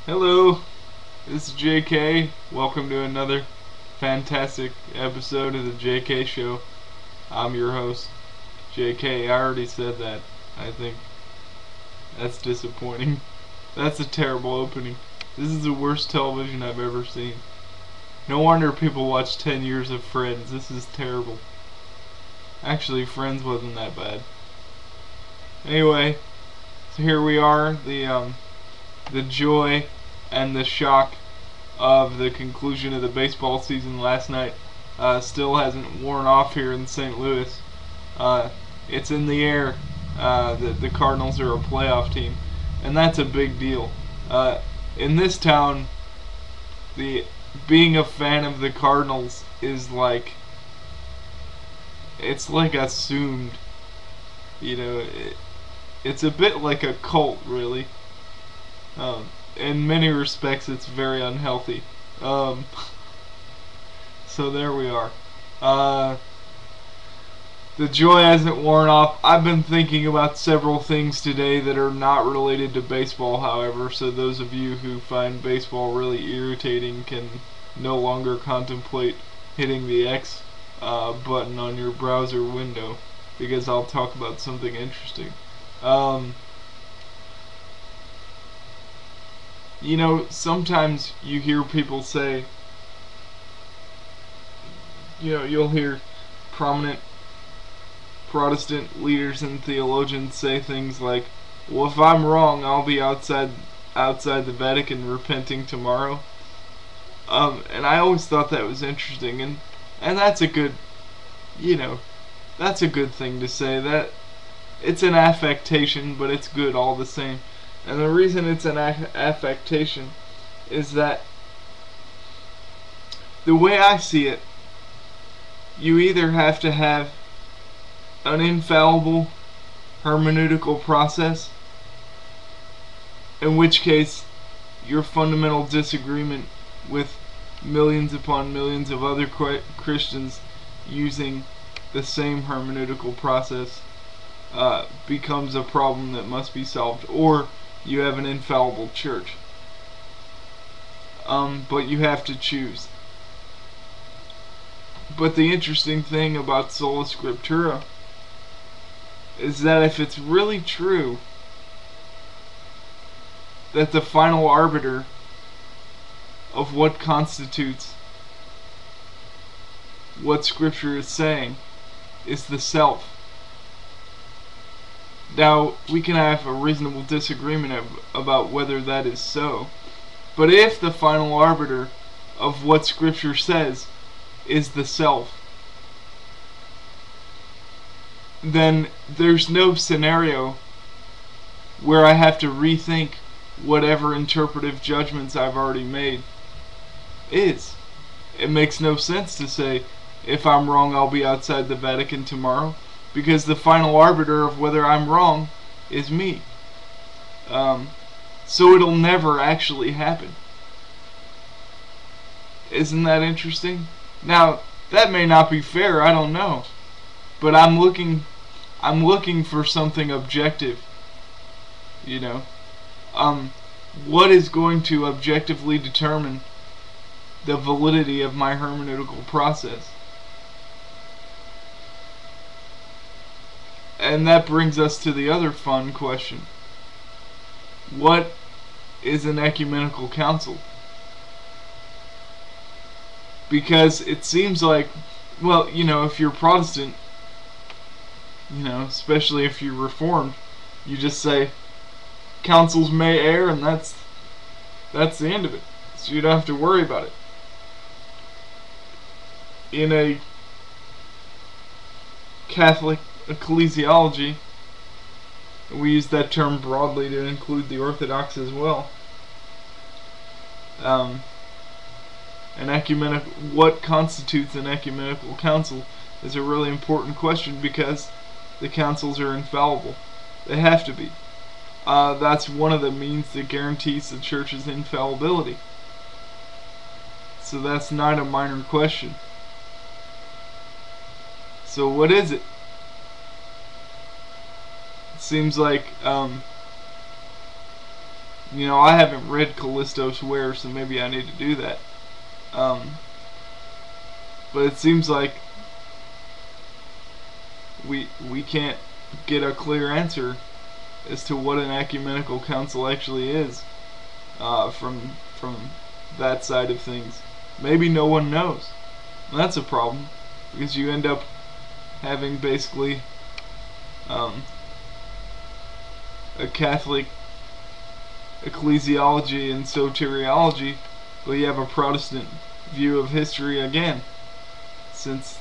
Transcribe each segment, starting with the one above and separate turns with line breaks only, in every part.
Hello, this is JK. Welcome to another fantastic episode of the JK Show. I'm your host, JK. I already said that. I think that's disappointing. That's a terrible opening. This is the worst television I've ever seen. No wonder people watch 10 years of Friends. This is terrible. Actually, Friends wasn't that bad. Anyway, so here we are, the joy and the shock of the conclusion of the baseball season last night still hasn't worn off here in St. Louis. It's in the air that the Cardinals are a playoff team, and that's a big deal. In this town, the being a fan of the Cardinals is it's like assumed. It's a bit like a cult, really. In many respects, it's very unhealthy. So there we are. The joy hasn't worn off. I've been thinking about several things today that are not related to baseball, however, so those of you who find baseball really irritating can no longer contemplate hitting the X button on your browser window, because I'll talk about something interesting. Sometimes you hear people say, you'll hear prominent Protestant leaders and theologians say things like, "Well, if I'm wrong, I'll be outside the Vatican repenting tomorrow." And I always thought that was interesting, and that's a good, that's a good thing to say. That it's an affectation, but it's good all the same. And the reason it's an affectation is that the way I see it, you either have to have an infallible hermeneutical process, in which case your fundamental disagreement with millions upon millions of other Christians using the same hermeneutical process becomes a problem that must be solved, or you have an infallible church. But you have to choose. But the interesting thing about Sola Scriptura is that if it's really true that the final arbiter of what constitutes what Scripture is saying is the self. Now, we can have a reasonable disagreement about whether that is so, but if the final arbiter of what Scripture says is the self, then there's no scenario where I have to rethink whatever interpretive judgments I've already made is. It makes no sense to say, if I'm wrong, I'll be outside the Vatican tomorrow, because the final arbiter of whether I'm wrong is me. So it'll never actually happen. Isn't that interesting? Now, that may not be fair, I don't know. But I'm looking for something objective. What is going to objectively determine the validity of my hermeneutical process? And that brings us to the other fun question. What is an ecumenical council? Because it seems like, well, if you're Protestant, especially if you're Reformed, you just say, councils may err, and that's the end of it. So you don't have to worry about it. In a Catholic ecclesiology, we use that term broadly to include the Orthodox as well. What constitutes an ecumenical council is a really important question, because the councils are infallible. They have to be. That's one of the means that guarantees the church's infallibility. So that's not a minor question. So what is it? It seems like You know, I haven't read Callisto Swear, so maybe I need to do that. But it seems like we can't get a clear answer as to what an ecumenical council actually is from that side of things. Maybe no one knows. And that's a problem, because you end up having basically a Catholic ecclesiology and soteriology, but you have a Protestant view of history again, since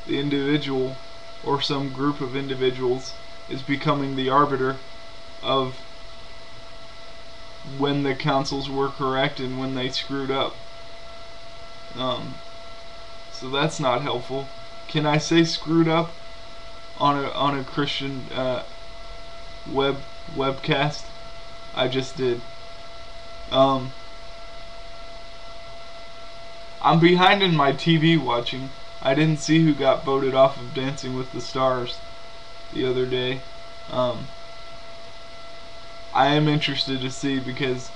the individual or some group of individuals is becoming the arbiter of when the councils were correct and when they screwed up. So that's not helpful. Can I say screwed up on a Christian webcast? I just did. I'm behind in my TV watching. I didn't see who got voted off of Dancing with the Stars the other day. I am interested to see, because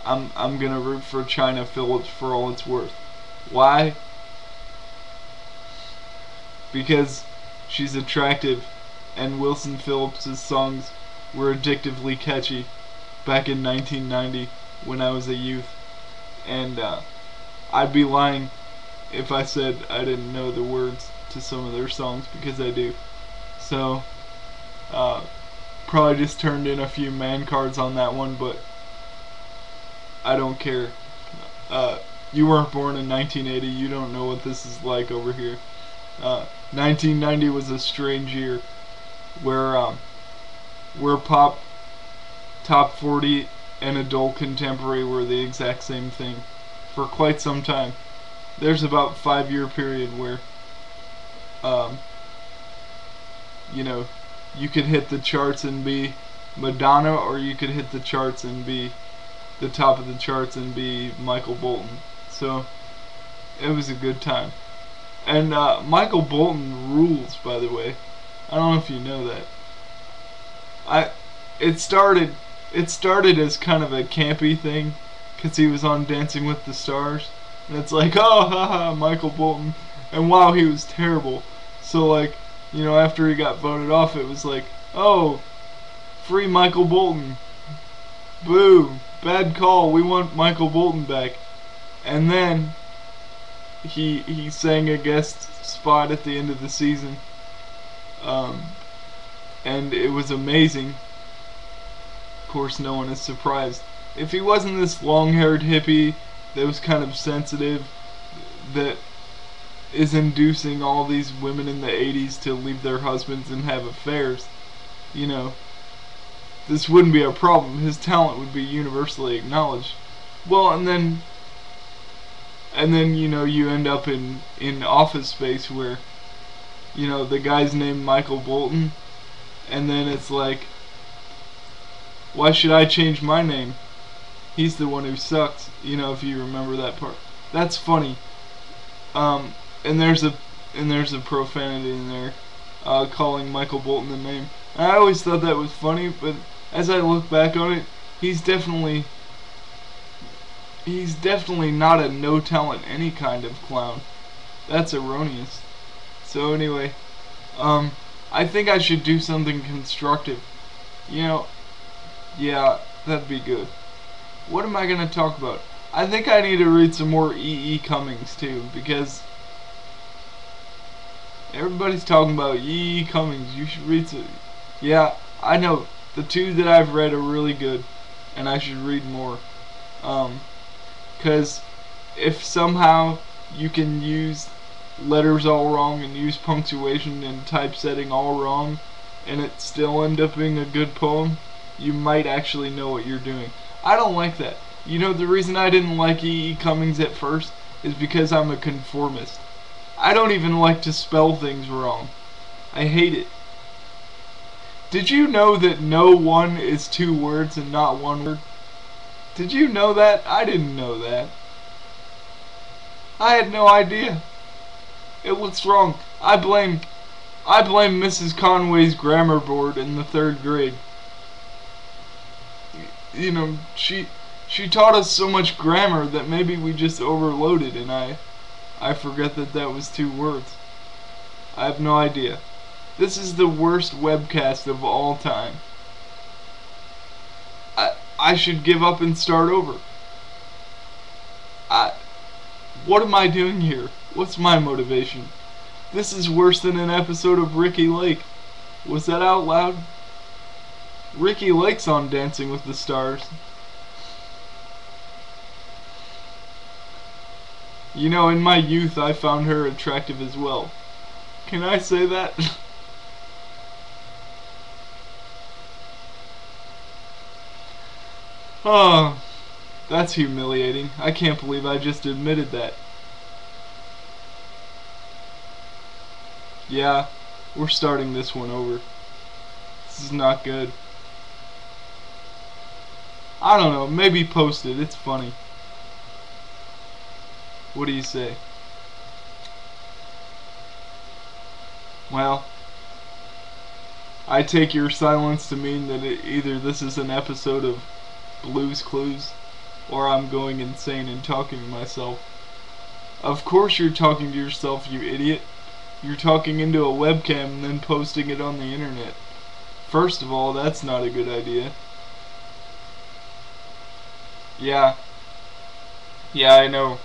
I'm gonna root for Chynna Phillips for all it's worth. Why? Because she's attractive, and Wilson Phillips' songs were addictively catchy back in 1990 when I was a youth, and I'd be lying if I said I didn't know the words to some of their songs, because I do. So probably just turned in a few man cards on that one, but I don't care. You weren't born in 1980, you don't know what this is like over here. 1990 was a strange year where pop, top 40, and adult contemporary were the exact same thing for quite some time. There's about a 5-year period where you know, you could hit the charts and be Madonna, or you could hit the charts and be the top of the charts and be Michael Bolton. So it was a good time. And Michael Bolton rules, by the way. I don't know if you know that. It started as kind of a campy thing, because he was on Dancing with the Stars, and it's like, oh, haha, Michael Bolton, and wow, he was terrible. So, like, you know, after he got voted off, it was like, oh, free Michael Bolton, boo, bad call, we want Michael Bolton back. And then he sang a guest spot at the end of the season, and it was amazing. Of course, no one is surprised. If he wasn't this long-haired hippie that was kind of sensitive, that is inducing all these women in the 80s to leave their husbands and have affairs, you know, this wouldn't be a problem. His talent would be universally acknowledged. Well, and then you know, you end up in Office Space where, you know, the guy's named Michael Bolton, and then it's like, why should I change my name? He's the one who sucks, you know, if you remember that part. That's funny. And there's a profanity in there, calling Michael Bolton the name. And I always thought that was funny, but as I look back on it, he's definitely not a no talent any kind of clown. That's erroneous. So anyway, I think I should do something constructive. You know, yeah, that'd be good. What am I gonna talk about? I think I need to read some more E.E. Cummings too, because everybody's talking about E.E. Cummings. You should read some. Yeah, I know. The 2 that I've read are really good, and I should read more. Because if somehow you can use letters all wrong and use punctuation and typesetting all wrong, and it still end up being a good poem, you might actually know what you're doing. I don't like that. You know, the reason I didn't like E.E. Cummings at first is because I'm a conformist. I don't even like to spell things wrong. I hate it. Did you know that no one is 2 words and not 1 word? Did you know that? I didn't know that. I had no idea. It looks wrong. I blame Mrs. Conway's grammar board in the 3rd grade. you know, she taught us so much grammar that maybe we just overloaded, and I forget that that was 2 words. I have no idea. This is the worst webcast of all time. I should give up and start over. What am I doing here? What's my motivation? This is worse than an episode of Ricki Lake. Was that out loud? Ricki Lake's on Dancing with the Stars. You know, in my youth I found her attractive as well. Can I say that? Oh, that's humiliating. I can't believe I just admitted that. Yeah, we're starting this one over. This is not good. I don't know, maybe post it, it's funny. What do you say? Well, I take your silence to mean that either this is an episode of Blue's Clues, or I'm going insane and talking to myself. Of course you're talking to yourself, you idiot. You're talking into a webcam and then posting it on the internet. First of all, that's not a good idea. Yeah, I know.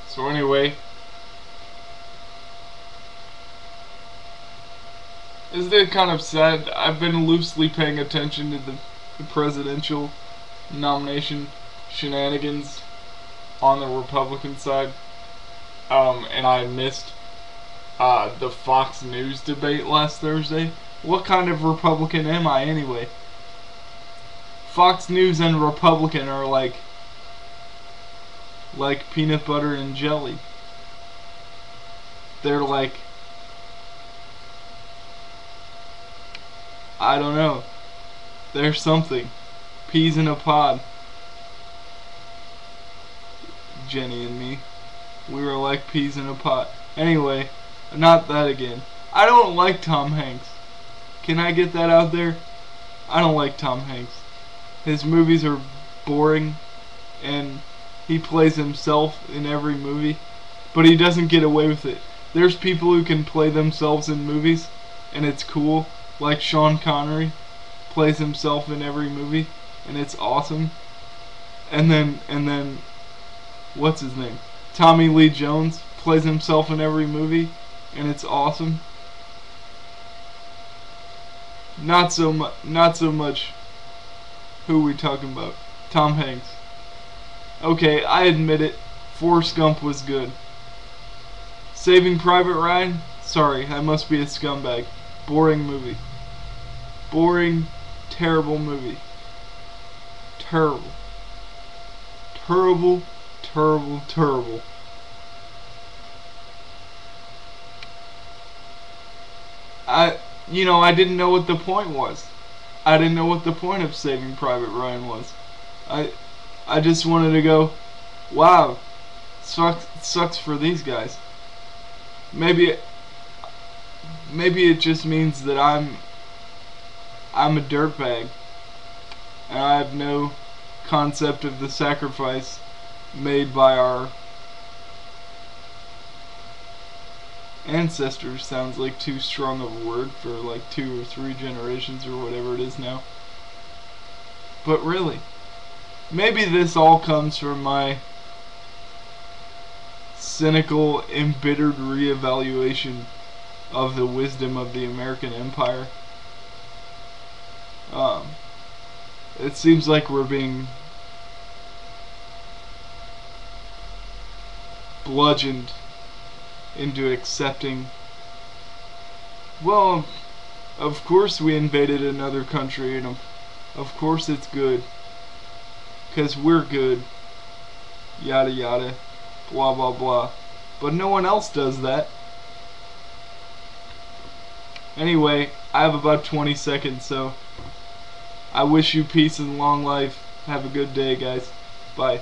So anyway, isn't it kind of sad? I've been loosely paying attention to the presidential nomination shenanigans on the Republican side, and I missed the Fox News debate last Thursday. What kind of Republican am I anyway? Fox News and Republican are like peanut butter and jelly. They're like, I don't know. They're something. Peas in a pod. Jenny and me. We were like peas in a pot. Anyway, not that again. I don't like Tom Hanks. Can I get that out there? I don't like Tom Hanks. His movies are boring, and he plays himself in every movie, but he doesn't get away with it. There's people who can play themselves in movies, and it's cool, like Sean Connery plays himself in every movie, and it's awesome. And then, what's his name? Tommy Lee Jones plays himself in every movie, and it's awesome. Not so much. Who are we talking about? Tom Hanks. Okay, I admit it. Forrest Gump was good. Saving Private Ryan? Sorry, I must be a scumbag. Boring movie. Boring, terrible movie. Terrible. Terrible, terrible, terrible. I didn't know what the point was. I didn't know what the point of Saving Private Ryan was. I just wanted to go, wow, sucks for these guys. Maybe it just means that I'm a dirtbag, and I have no concept of the sacrifice made by our ancestors. Sounds like too strong of a word for like 2 or 3 generations or whatever it is now. But really, maybe this all comes from my cynical, embittered reevaluation of the wisdom of the American Empire. It seems like we're being bludgeoned into accepting, well, of course we invaded another country, and of course it's good, 'cause we're good, yada yada, blah blah blah. But no one else does that. Anyway, I have about 20 seconds, so I wish you peace and long life. Have a good day, guys. Bye.